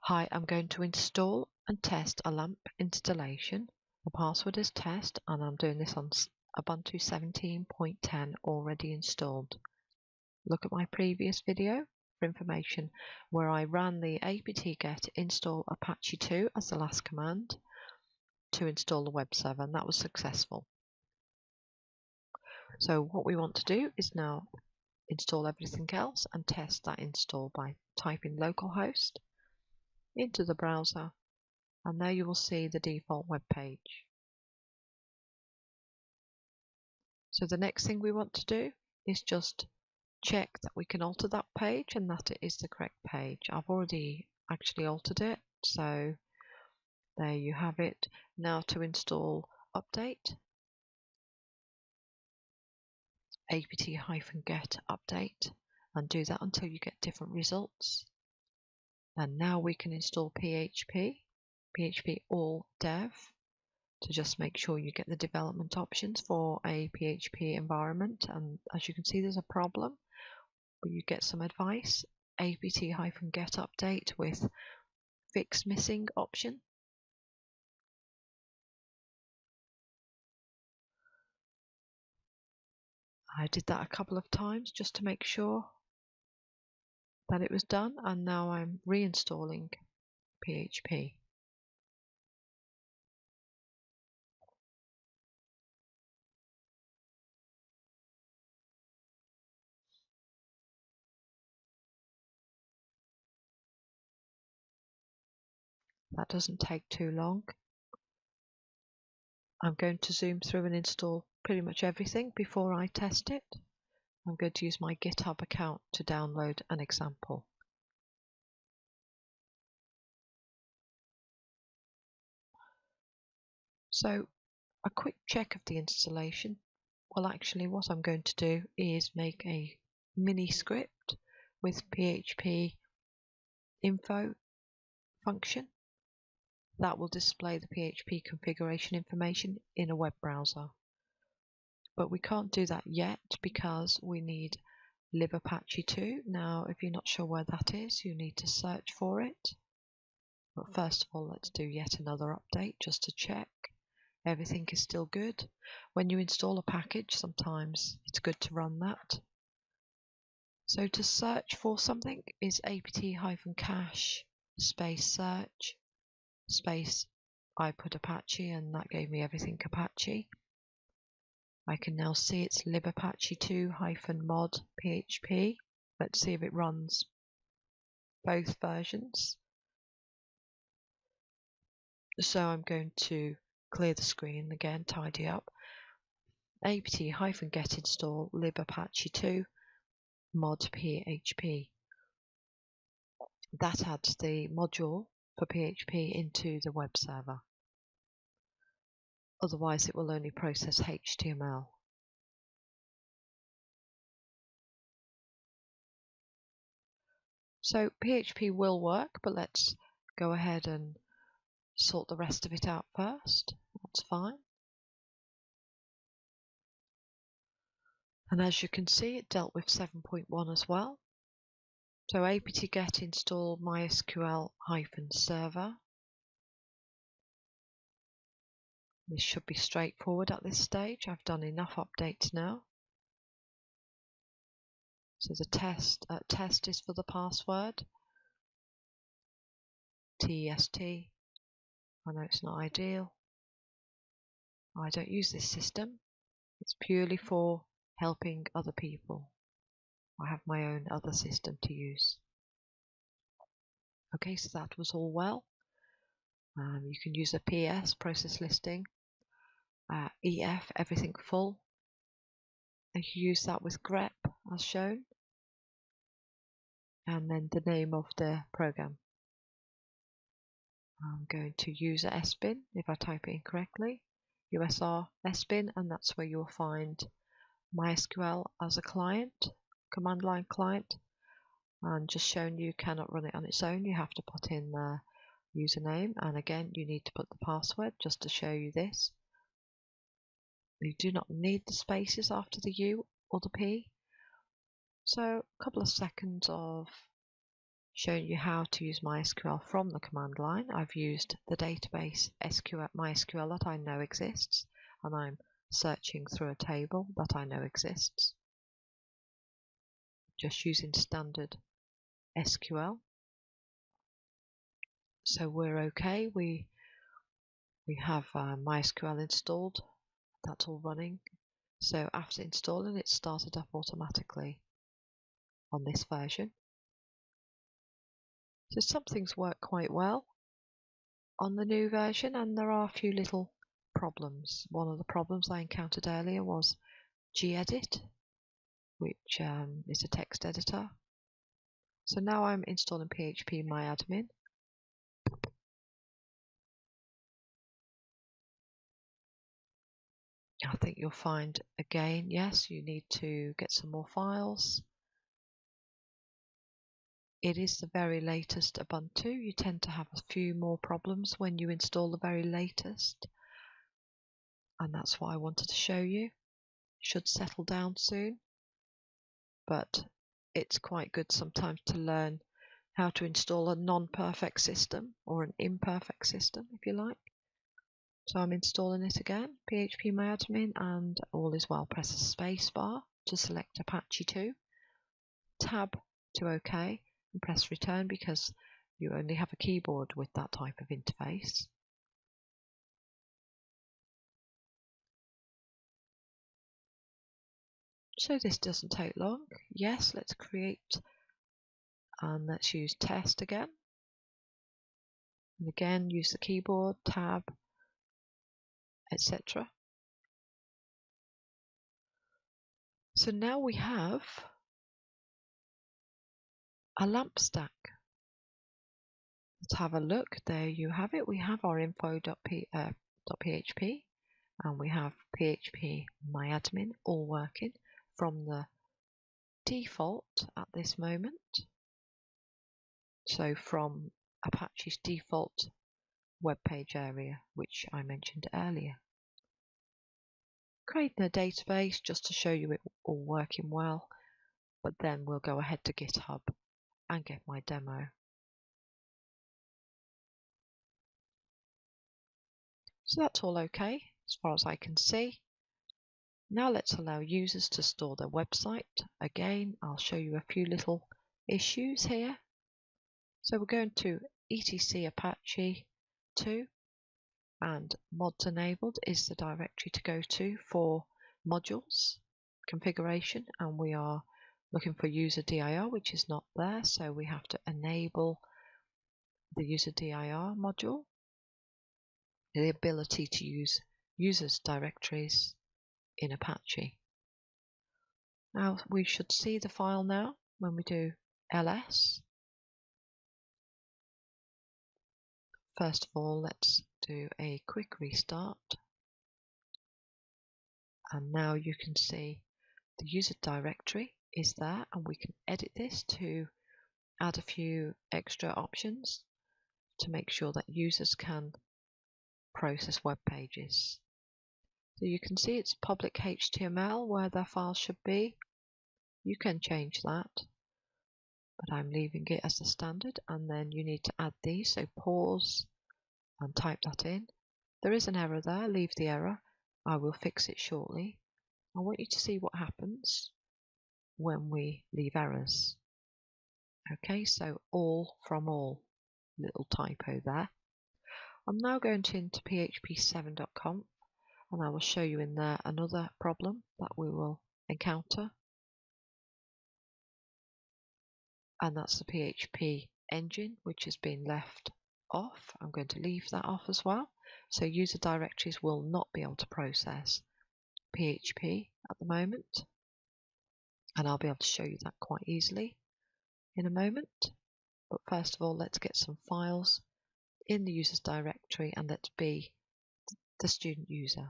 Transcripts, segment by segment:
Hi, I'm going to install and test a LAMP installation. The password is test and I'm doing this on Ubuntu 17.10 already installed. Look at my previous video for information where I ran the apt-get install apache-2 as the last command to install the web server, and that was successful. So what we want to do is now install everything else and test that install by typing localhost into the browser, and there you will see the default web page. So the next thing we want to do is just check that we can alter that page and that it is the correct page. I've already actually altered it, so there you have it. Now to install update, apt-get update, and do that until you get different results. And now we can install PHP all dev, to just make sure you get the development options for a PHP environment. And as you can see, there's a problem, but you get some advice. apt-get update with fix missing option. I did that a couple of times just to make sure that it was done, and now I'm reinstalling PHP. That doesn't take too long. I'm going to zoom through and install pretty much everything before I test it. I'm going to use my GitHub account to download an example. So a quick check of the installation. Well, actually what I'm going to do is make a mini script with PHP info function that will display the PHP configuration information in a web browser. But we can't do that yet because we need libapache-2. Now, if you're not sure where that is, you need to search for it. But first of all, let's do yet another update just to check everything is still good. When you install a package, sometimes it's good to run that. So to search for something is apt-cache space search space, I put Apache and that gave me everything Apache. I can now see it's libapache-2-mod PHP. Let's see if it runs both versions. So I'm going to clear the screen again, tidy up. apt-get install libapache-2-mod PHP. That adds the module for PHP into the web server. Otherwise it will only process HTML. So PHP will work, but let's go ahead and sort the rest of it out first. That's fine. And as you can see, it dealt with 7.1 as well. So apt-get install MySQL-server. This should be straightforward at this stage. I've done enough updates now. So the test is for the password. TEST. I know it's not ideal. I don't use this system. It's purely for helping other people. I have my own other system to use. Okay, so that was all well. You can use a PS, process listing, EF, everything full. And you use that with grep as shown, and then the name of the program. I'm going to use a sbin if I type it incorrectly, USR sbin, and that's where you'll find MySQL as a client, command line client, and just showing you cannot run it on its own. You have to put in the username, and again you need to put the password just to show you this. You do not need the spaces after the U or the P. So a couple of seconds of shown you how to use MySQL from the command line. I've used the database MySQL that I know exists, and I'm searching through a table that I know exists, just using standard SQL. So we're okay. We have MySQL installed. That's all running. So after installing, it started up automatically on this version. So some things work quite well on the new version, and there are a few little problems. One of the problems I encountered earlier was gedit, which is a text editor. So now I'm installing PHP myadmin. I think you'll find again, yes, you need to get some more files. It is the very latest Ubuntu. You tend to have a few more problems when you install the very latest, and that's what I wanted to show you. Should settle down soon, but it's quite good sometimes to learn how to install a non-perfect system, or an imperfect system if you like. So I'm installing it again, PHP myadmin, and all is well. Press the space bar to select Apache 2, tab to OK, and press return because you only have a keyboard with that type of interface. So this doesn't take long. Yes, let's create, and let's use test again. And again, use the keyboard, tab, etc. So now we have a lamp stack. Let's have a look. There you have it. We have our info.php and we have PHP myadmin all working from the default at this moment. So from Apache's default web page area, which I mentioned earlier. Creating a database just to show you it all working well, but then we'll go ahead to GitHub and get my demo. So that's all okay as far as I can see. Now let's allow users to store their website. Again, I'll show you a few little issues here. So we're going to etc apache 2, and mods enabled is the directory to go to for modules configuration, and we are looking for user dir, which is not there, so we have to enable the user dir module, the ability to use users directories in Apache. Now we should see the file now when we do ls. First of all, let's do a quick restart, and now you can see the user directory is there, and we can edit this to add a few extra options to make sure that users can process web pages. So you can see it's public HTML where their file should be. You can change that, but I'm leaving it as the standard, and then you need to add these, so pause and type that in. There is an error there, leave the error. I will fix it shortly. I want you to see what happens when we leave errors. Okay, so all from all, little typo there. I'm now going into php7.conf, and I will show you in there another problem that we will encounter, and that's the PHP engine, which has been left off. I'm going to leave that off as well, so user directories will not be able to process PHP at the moment, and I'll be able to show you that quite easily in a moment. But first of all, let's get some files in the users directory, and let's be the student user.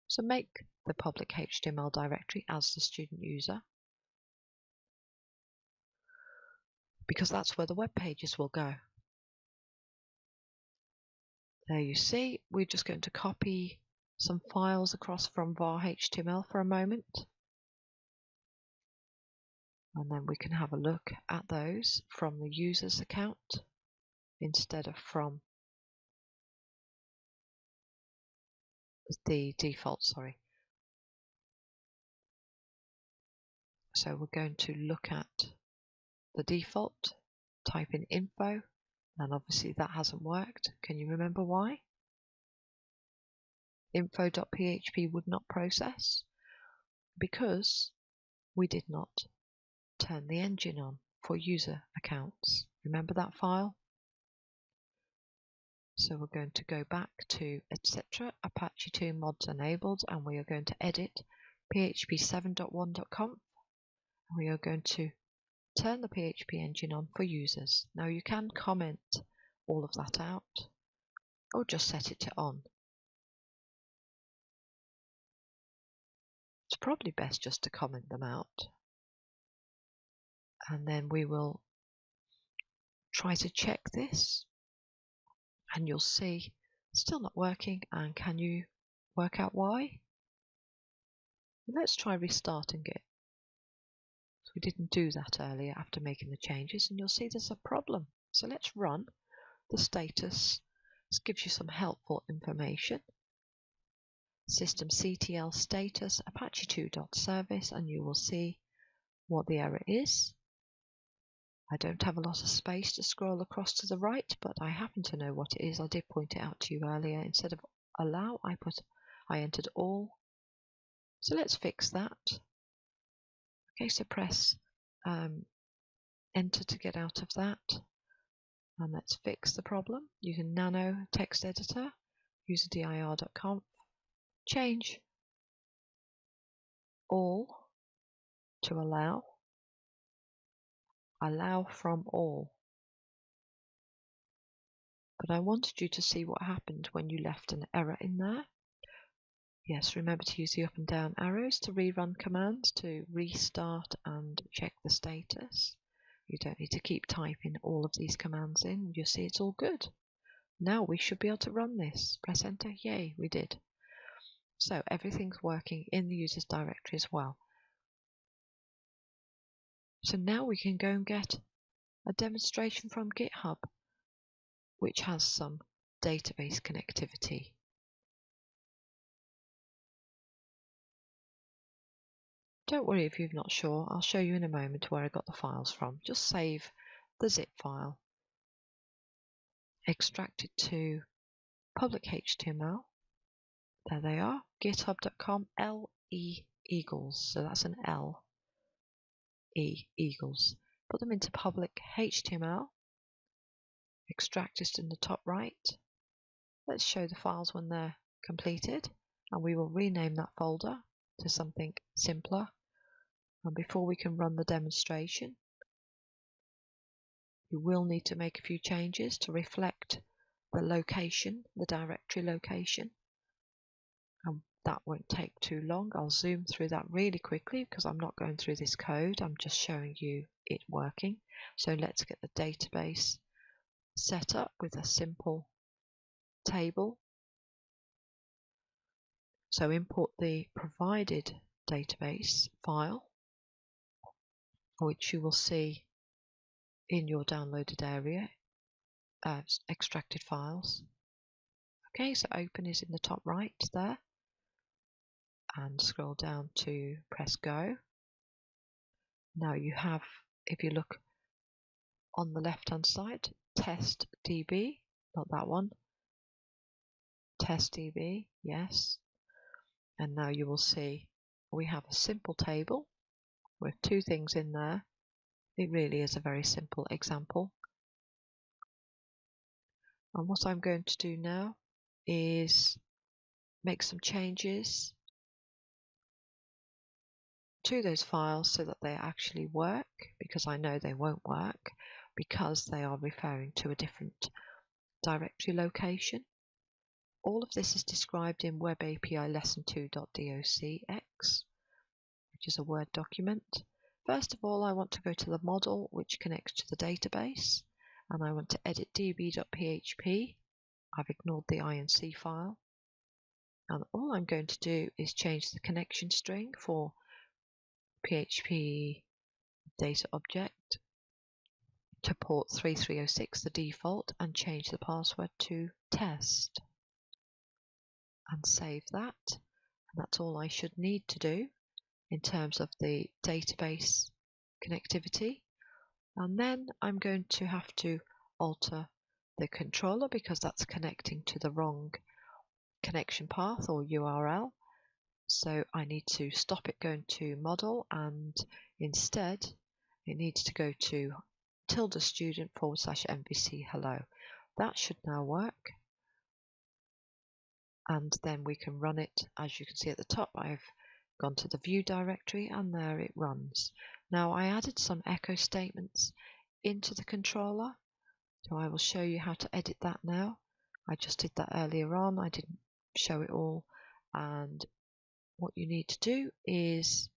So make the public HTML directory as the student user, because that's where the web pages will go. There you see, we're just going to copy some files across from var HTML for a moment. And then we can have a look at those from the user's account instead of from the default, sorry. So we're going to look at the default, type in info, and obviously that hasn't worked. Can you remember why? Info.php would not process because we did not turn the engine on for user accounts. Remember that file? So we're going to go back to etc. apache-2 mods enabled, and we are going to edit php7.1.conf. We are going to turn the PHP engine on for users. Now you can comment all of that out or just set it to on. It's probably best just to comment them out. And then we will try to check this, and you'll see it's still not working. And can you work out why? Let's try restarting it. So we didn't do that earlier after making the changes, and you'll see there's a problem. So let's run the status. This gives you some helpful information. Systemctl status apache2.service, and you will see what the error is. I don't have a lot of space to scroll across to the right, but I happen to know what it is. I did point it out to you earlier. Instead of allow, I entered all. So let's fix that. Okay, so press enter to get out of that. And let's fix the problem using nano text editor, userdir.conf, change all to allow from all. But I wanted you to see what happened when you left an error in there. Yes, remember to use the up and down arrows to rerun commands to restart and check the status. You don't need to keep typing all of these commands in. You'll see it's all good. Now we should be able to run this. Press enter. Yay, we did. So everything's working in the users directory as well. So now we can go and get a demonstration from GitHub, which has some database connectivity. Don't worry if you're not sure. I'll show you in a moment where I got the files from. Just save the zip file, extract it to public HTML. There they are, github.com Eagles. So that's an L, E, Eagles. Put them into public HTML. Extract it in the top right. Let's show the files when they're completed, and we will rename that folder to something simpler. And before we can run the demonstration, you will need to make a few changes to reflect the location, the directory location. And that won't take too long. I'll zoom through that really quickly because I'm not going through this code. I'm just showing you it working. So let's get the database set up with a simple table. So import the provided database file, which you will see in your downloaded area, extracted files. Okay, so open is in the top right there, and scroll down to press go. Now you have, if you look on the left hand side, test DB, not that one, test DB, yes. And now you will see we have a simple table with two things in there. It really is a very simple example. And what I'm going to do now is make some changes to those files so that they actually work, because I know they won't work because they are referring to a different directory location. All of this is described in Web API lesson 2.docx, which is a Word document. First of all, I want to go to the model which connects to the database, and I want to edit db.php. I've ignored the inc file, and all I'm going to do is change the connection string for PHP data object to port 3306, the default, and change the password to test. And save that. And that's all I should need to do in terms of the database connectivity. And then I'm going to have to alter the controller because that's connecting to the wrong connection path or URL. So I need to stop it going to model, and instead it needs to go to ~student/MVC hello. That should now work. And then we can run it. As you can see at the top, I've gone to the view directory and there it runs. Now I added some echo statements into the controller, so I will show you how to edit that now. I just did that earlier on, I didn't show it all. And what you need to do is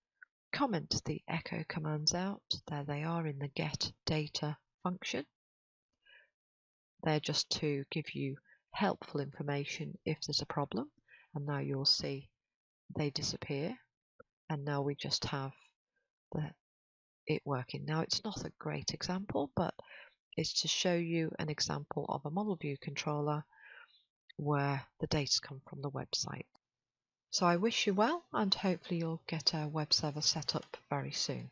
comment the echo commands out. There they are in the get data function. They're just to give you helpful information if there's a problem, and now you'll see they disappear, and now we just have it working. Now it's not a great example, but it's to show you an example of a model view controller where the data come from the website. So I wish you well, and hopefully you'll get a web server set up very soon.